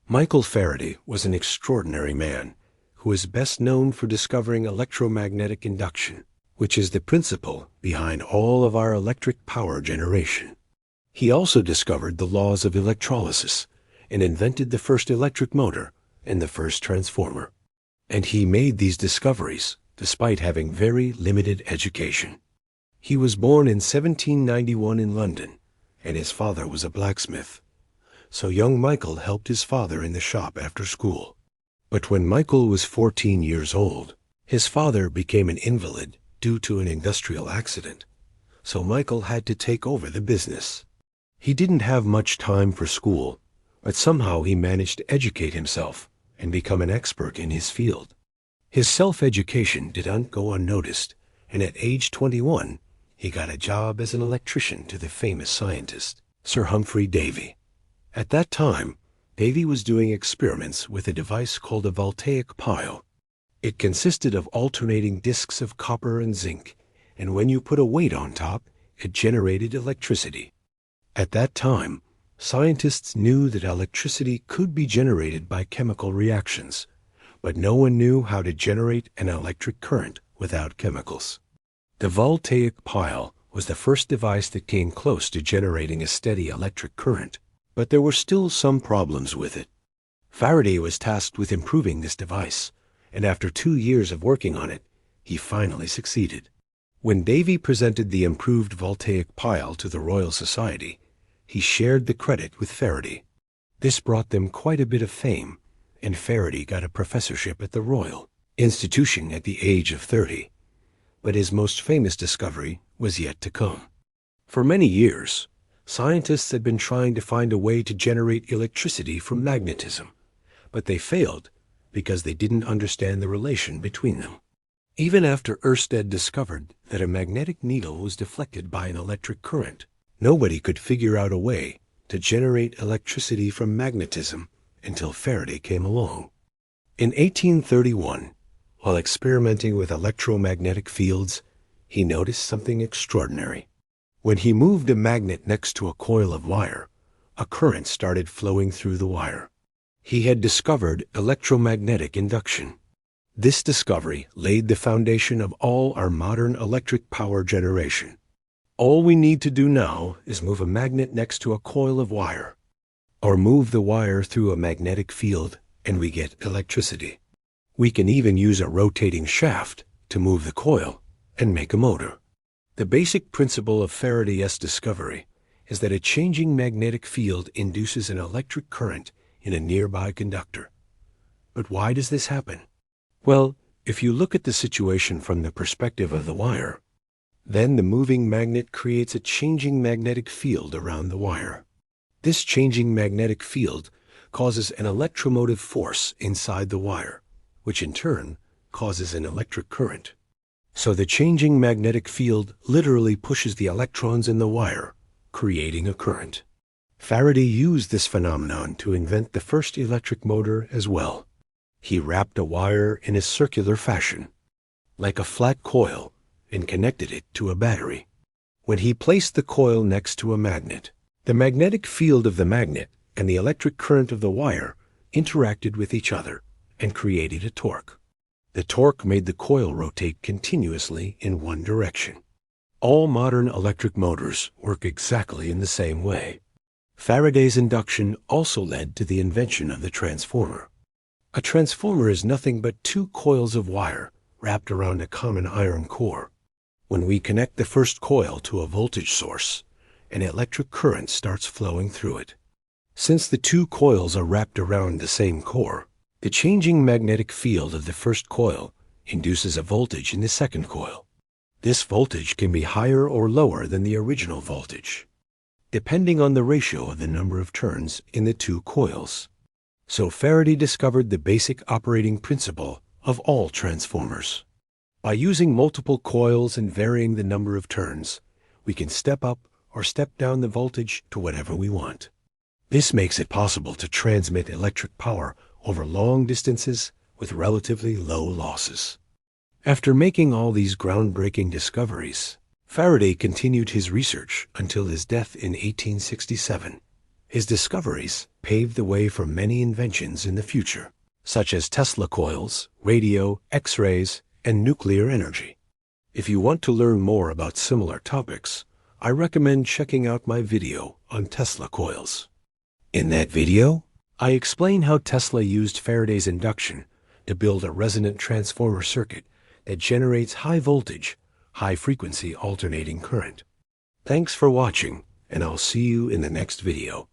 Michael Faraday was an extraordinary man who is best known for discovering electromagnetic induction, which is the principle behind all of our electric power generation. He also discovered the laws of electrolysis and invented the first electric motor and the first transformer. And he made these discoveries despite having very limited education. He was born in 1791 in London, and his father was a blacksmith. So young Michael helped his father in the shop after school. But when Michael was 14 years old, his father became an invalid due to an industrial accident, so Michael had to take over the business. He didn't have much time for school, but somehow he managed to educate himself and become an expert in his field. His self-education did not go unnoticed, and at age 21, he got a job as an electrician to the famous scientist, Sir Humphrey Davy. At that time, Davy was doing experiments with a device called a voltaic pile. It consisted of alternating discs of copper and zinc, and when you put a weight on top, it generated electricity. At that time, scientists knew that electricity could be generated by chemical reactions, but no one knew how to generate an electric current without chemicals. The voltaic pile was the first device that came close to generating a steady electric current, but there were still some problems with it. Faraday was tasked with improving this device, and after 2 years of working on it, he finally succeeded. When Davy presented the improved voltaic pile to the Royal Society, he shared the credit with Faraday. This brought them quite a bit of fame, and Faraday got a professorship at the Royal Institution at the age of 30. But his most famous discovery was yet to come. For many years, scientists had been trying to find a way to generate electricity from magnetism, but they failed because they didn't understand the relation between them. Even after Ørsted discovered that a magnetic needle was deflected by an electric current, nobody could figure out a way to generate electricity from magnetism until Faraday came along. In 1831, while experimenting with electromagnetic fields, he noticed something extraordinary. When he moved a magnet next to a coil of wire, a current started flowing through the wire. He had discovered electromagnetic induction. This discovery laid the foundation of all our modern electric power generation. All we need to do now is move a magnet next to a coil of wire, or move the wire through a magnetic field, and we get electricity. We can even use a rotating shaft to move the coil and make a motor. The basic principle of Faraday's discovery is that a changing magnetic field induces an electric current in a nearby conductor. But why does this happen? Well, if you look at the situation from the perspective of the wire, then the moving magnet creates a changing magnetic field around the wire. This changing magnetic field causes an electromotive force inside the wire, which in turn causes an electric current. So the changing magnetic field literally pushes the electrons in the wire, creating a current. Faraday used this phenomenon to invent the first electric motor as well. He wrapped a wire in a circular fashion, like a flat coil, and connected it to a battery. When he placed the coil next to a magnet, the magnetic field of the magnet and the electric current of the wire interacted with each other and created a torque. The torque made the coil rotate continuously in one direction. All modern electric motors work exactly in the same way. Faraday's induction also led to the invention of the transformer. A transformer is nothing but 2 coils of wire wrapped around a common iron core. When we connect the first coil to a voltage source, an electric current starts flowing through it. Since the 2 coils are wrapped around the same core, the changing magnetic field of the first coil induces a voltage in the second coil. This voltage can be higher or lower than the original voltage, depending on the ratio of the number of turns in the 2 coils. So Faraday discovered the basic operating principle of all transformers. By using multiple coils and varying the number of turns, we can step up or step down the voltage to whatever we want. This makes it possible to transmit electric power over long distances with relatively low losses. After making all these groundbreaking discoveries, Faraday continued his research until his death in 1867. His discoveries paved the way for many inventions in the future, such as Tesla coils, radio, X-rays, and nuclear energy. If you want to learn more about similar topics, I recommend checking out my video on Tesla coils. In that video, I explain how Tesla used Faraday's induction to build a resonant transformer circuit that generates high voltage, high-frequency alternating current. Thanks for watching, and I'll see you in the next video.